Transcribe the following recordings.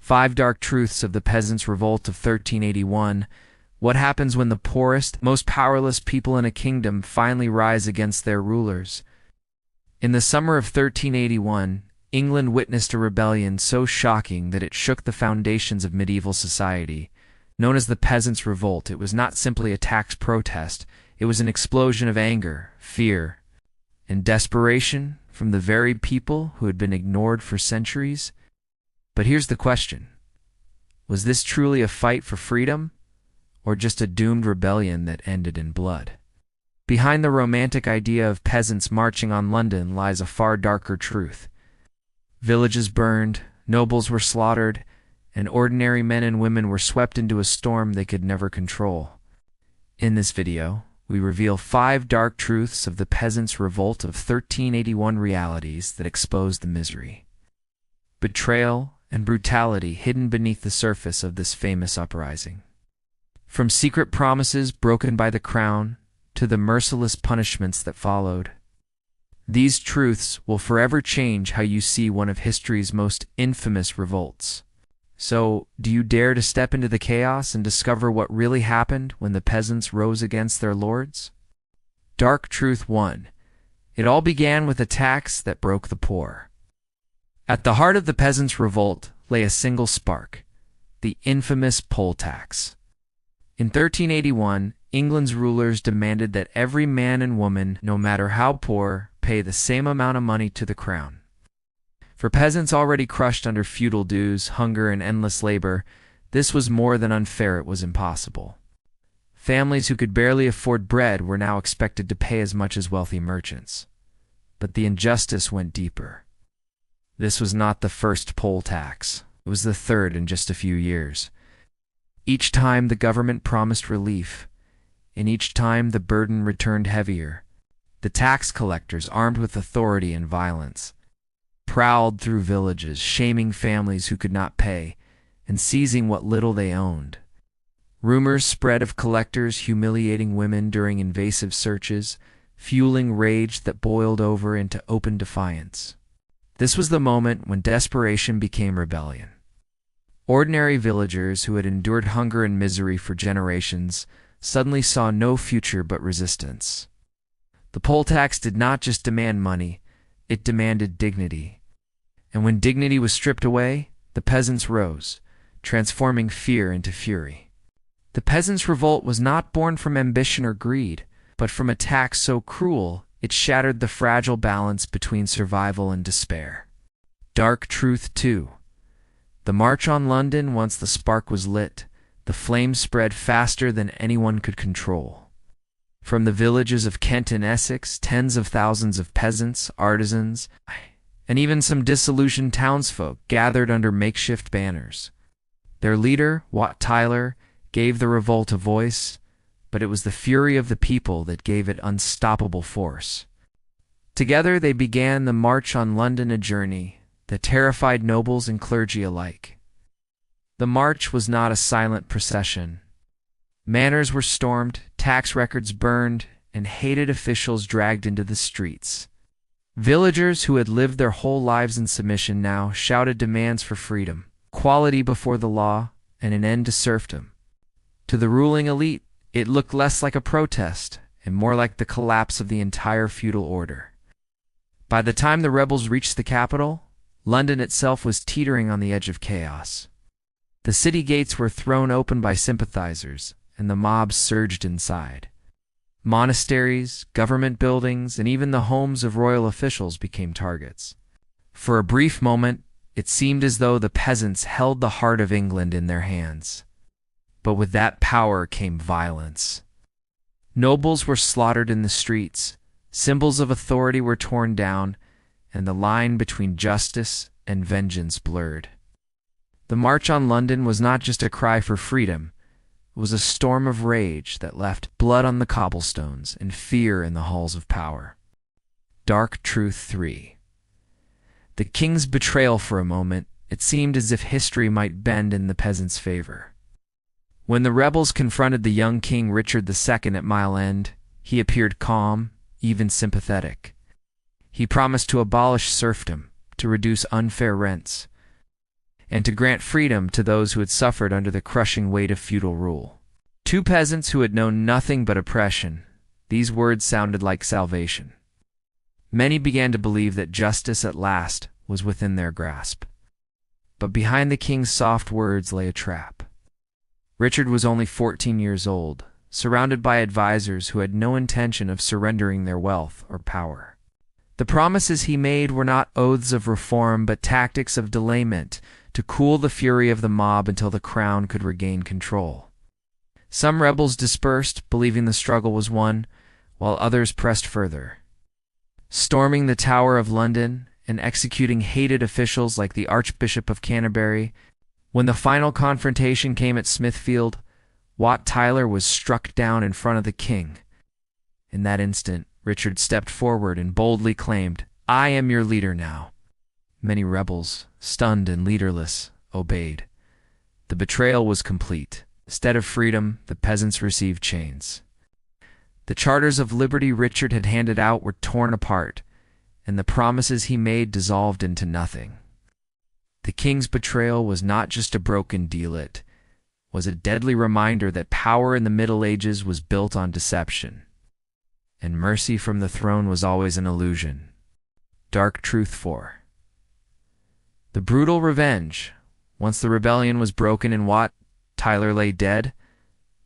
5 Dark Truths of the Peasants' Revolt of 1381. What happens when the poorest, most powerless people in a kingdom finally rise against their rulers? In the summer of 1381, England witnessed a rebellion so shocking that it shook the foundations of medieval society. Known as the Peasants' Revolt, it was not simply a tax protest, it was an explosion of anger, fear, and desperation from the very people who had been ignored for centuries. But here's the question. Was this truly a fight for freedom, or just a doomed rebellion that ended in blood? Behind the romantic idea of peasants marching on London lies a far darker truth. Villages burned, nobles were slaughtered, and ordinary men and women were swept into a storm they could never control. In this video, we reveal 5 dark truths of the Peasants' Revolt of 1381 realities that expose the misery, betrayal, and brutality hidden beneath the surface of this famous uprising. From secret promises broken by the crown to the merciless punishments that followed, these truths will forever change how you see one of history's most infamous revolts. So, do you dare to step into the chaos and discover what really happened when the peasants rose against their lords? Dark Truth 1. It all began with a tax that broke the poor. At the heart of the Peasants' Revolt lay a single spark, the infamous poll tax. In 1381, England's rulers demanded that every man and woman, no matter how poor, pay the same amount of money to the crown. For peasants already crushed under feudal dues, hunger, and endless labor, this was more than unfair, it was impossible. Families who could barely afford bread were now expected to pay as much as wealthy merchants. But the injustice went deeper. This was not the first poll tax. It was the third in just a few years. Each time the government promised relief, and each time the burden returned heavier. The tax collectors, armed with authority and violence, prowled through villages, shaming families who could not pay, and seizing what little they owned. Rumors spread of collectors humiliating women during invasive searches, fueling rage that boiled over into open defiance. This was the moment when desperation became rebellion. Ordinary villagers who had endured hunger and misery for generations suddenly saw no future but resistance. The poll tax did not just demand money, it demanded dignity. And when dignity was stripped away, the peasants rose, transforming fear into fury. The Peasants' Revolt was not born from ambition or greed, but from a tax so cruel it shattered the fragile balance between survival and despair. Dark Truth 2. The march on London, once the spark was lit, the flames spread faster than anyone could control. From the villages of Kent and Essex, tens of thousands of peasants, artisans, and even some disillusioned townsfolk gathered under makeshift banners. Their leader, Wat Tyler, gave the revolt a voice, but it was the fury of the people that gave it unstoppable force. Together they began the March on London, a journey that terrified nobles and clergy alike. The march was not a silent procession. Manors were stormed, tax records burned, and hated officials dragged into the streets. Villagers who had lived their whole lives in submission now shouted demands for freedom, equality before the law, and an end to serfdom. To the ruling elite, it looked less like a protest and more like the collapse of the entire feudal order. By the time the rebels reached the capital, London itself was teetering on the edge of chaos. The city gates were thrown open by sympathizers, and the mob surged inside. Monasteries, government buildings, and even the homes of royal officials became targets. For a brief moment, it seemed as though the peasants held the heart of England in their hands. But with that power came violence. Nobles were slaughtered in the streets, symbols of authority were torn down, and the line between justice and vengeance blurred. The March on London was not just a cry for freedom, it was a storm of rage that left blood on the cobblestones and fear in the halls of power. Dark Truth 3. The king's betrayal. For a moment, it seemed as if history might bend in the peasants' favor. When the rebels confronted the young King Richard II at Mile End, he appeared calm, even sympathetic. He promised to abolish serfdom, to reduce unfair rents, and to grant freedom to those who had suffered under the crushing weight of feudal rule. Two peasants who had known nothing but oppression, these words sounded like salvation. Many began to believe that justice at last was within their grasp. But behind the king's soft words lay a trap. Richard was only 14 years old, surrounded by advisors who had no intention of surrendering their wealth or power. The promises he made were not oaths of reform, but tactics of delayment to cool the fury of the mob until the crown could regain control. Some rebels dispersed, believing the struggle was won, while others pressed further, storming the Tower of London and executing hated officials like the Archbishop of Canterbury. When the final confrontation came at Smithfield, Wat Tyler was struck down in front of the king. In that instant, Richard stepped forward and boldly claimed, "I am your leader now." Many rebels, stunned and leaderless, obeyed. The betrayal was complete. Instead of freedom, the peasants received chains. The charters of liberty Richard had handed out were torn apart, and the promises he made dissolved into nothing. The king's betrayal was not just a broken deal, it was a deadly reminder that power in the Middle Ages was built on deception, and mercy from the throne was always an illusion. Dark Truth 4. The brutal revenge. Once the rebellion was broken and Wat Tyler lay dead,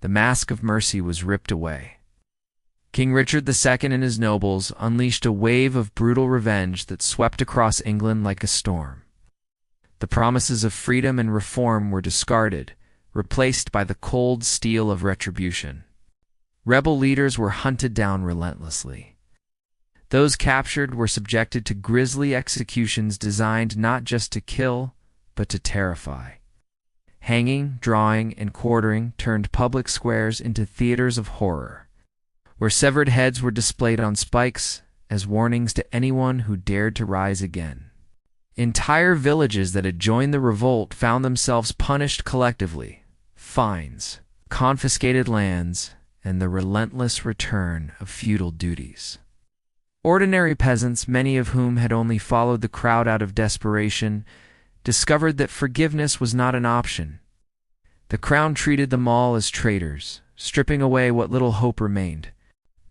the mask of mercy was ripped away. King Richard II and his nobles unleashed a wave of brutal revenge that swept across England like a storm. The promises of freedom and reform were discarded, replaced by the cold steel of retribution. Rebel leaders were hunted down relentlessly. Those captured were subjected to grisly executions designed not just to kill, but to terrify. Hanging, drawing, and quartering turned public squares into theaters of horror, where severed heads were displayed on spikes as warnings to anyone who dared to rise again. Entire villages that had joined the revolt found themselves punished collectively. Fines, confiscated lands, and the relentless return of feudal duties. Ordinary peasants, many of whom had only followed the crowd out of desperation, discovered that forgiveness was not an option. The crown treated them all as traitors, stripping away what little hope remained.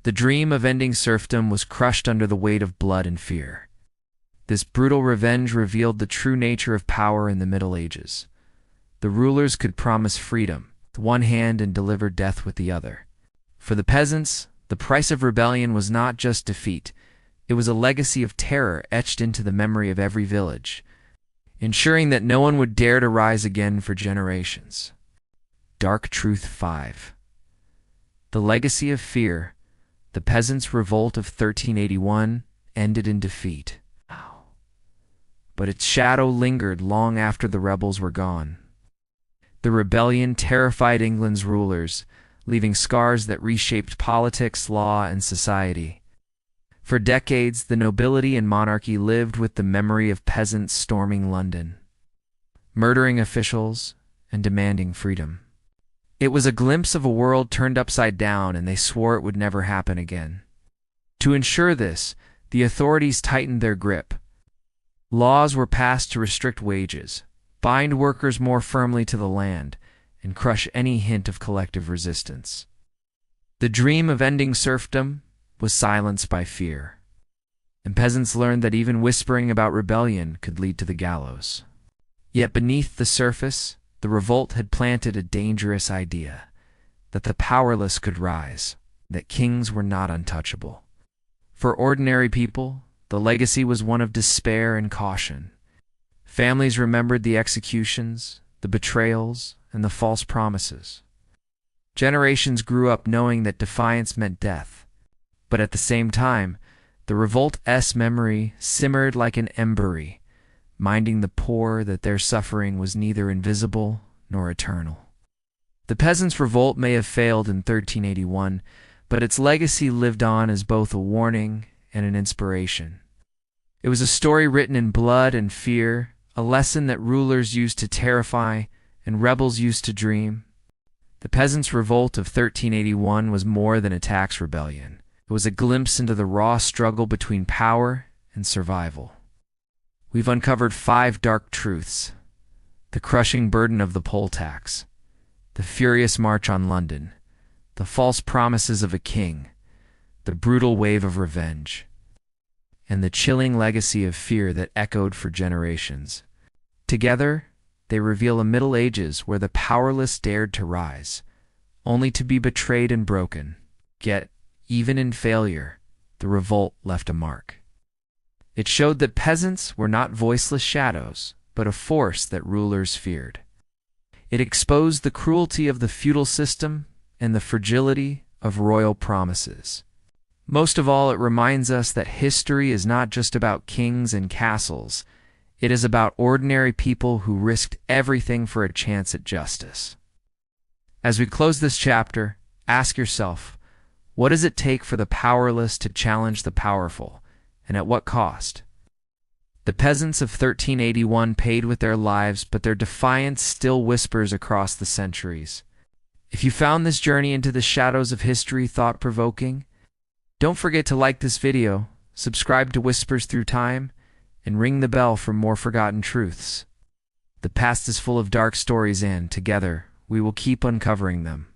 The dream of ending serfdom was crushed under the weight of blood and fear. This brutal revenge revealed the true nature of power in the Middle Ages. The rulers could promise freedom with one hand and deliver death with the other. For the peasants, the price of rebellion was not just defeat. It was a legacy of terror etched into the memory of every village, ensuring that no one would dare to rise again for generations. Dark Truth 5. The legacy of fear, the Peasants' Revolt of 1381, ended in defeat. But its shadow lingered long after the rebels were gone. The rebellion terrified England's rulers, leaving scars that reshaped politics, law, and society. For decades, the nobility and monarchy lived with the memory of peasants storming London, murdering officials, and demanding freedom. It was a glimpse of a world turned upside down, and they swore it would never happen again. To ensure this, the authorities tightened their grip. Laws were passed to restrict wages, bind workers more firmly to the land, and crush any hint of collective resistance. The dream of ending serfdom was silenced by fear, and peasants learned that even whispering about rebellion could lead to the gallows. Yet beneath the surface, the revolt had planted a dangerous idea, that the powerless could rise, that kings were not untouchable. For ordinary people, the legacy was one of despair and caution. Families remembered the executions, the betrayals, and the false promises. Generations grew up knowing that defiance meant death. But at the same time, the revolt's memory simmered like an embery, minding the poor that their suffering was neither invisible nor eternal. The Peasants' Revolt may have failed in 1381, but its legacy lived on as both a warning and an inspiration. It was a story written in blood and fear, a lesson that rulers used to terrify and rebels used to dream. The Peasants' Revolt of 1381 was more than a tax rebellion. It was a glimpse into the raw struggle between power and survival. We've uncovered 5 dark truths. The crushing burden of the poll tax, the furious march on London, the false promises of a king, the brutal wave of revenge, and the chilling legacy of fear that echoed for generations. Together, they reveal a Middle Ages where the powerless dared to rise, only to be betrayed and broken. Yet, even in failure, the revolt left a mark. It showed that peasants were not voiceless shadows, but a force that rulers feared. It exposed the cruelty of the feudal system and the fragility of royal promises. Most of all, it reminds us that history is not just about kings and castles. It is about ordinary people who risked everything for a chance at justice. As we close this chapter, ask yourself, what does it take for the powerless to challenge the powerful, and at what cost? The peasants of 1381 paid with their lives, but their defiance still whispers across the centuries. If you found this journey into the shadows of history thought-provoking, don't forget to like this video, subscribe to Whispers Through Time, and ring the bell for more forgotten truths. The past is full of dark stories and, together, we will keep uncovering them.